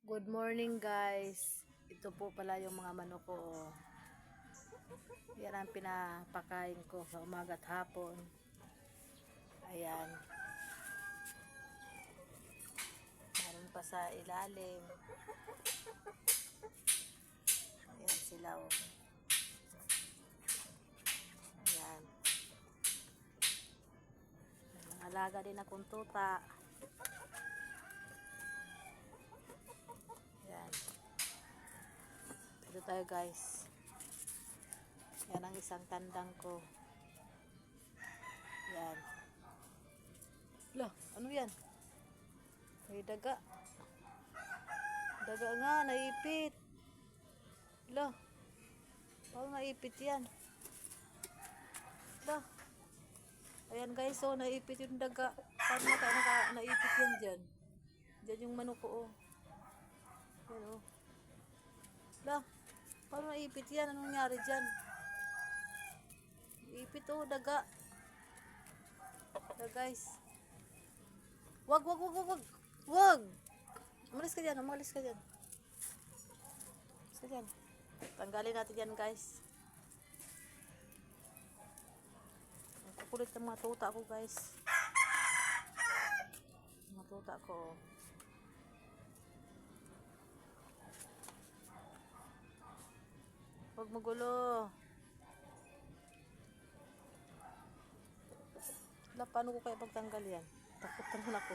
Good morning guys. Ito po pala yung mga manok ko. Oh. Yan ang pinapakain ko sa umaga at hapon. Ayan. Meron pa sa ilalim. Ayan sila. Oh. Ayan. May mga alaga din akong tuta. Ayan. Ito tayo guys. Yan ang isang tandang ko. Yan. Lah, ano yan? May daga. Daga nga, naipit. Lah, parang naipit yan. Lah. Ayan guys, so naipit yung daga. Paano naipit yan dyan? Dyan yung manok ko, oh. Yan, oh. Lah, paano naipit yan? Anong nangyari dyan? Ipit, oh, daga. Da guys. Wag. Wag! Umalis ka dyan, umalis ka dyan. Umalis ka dyan. Tanggalin natin yan guys. Ang kukulit ng mga tuta ko guys. Mga tuta ko. Huwag magulo. Paano ko kaya pagtanggal yan? Takot naman ako.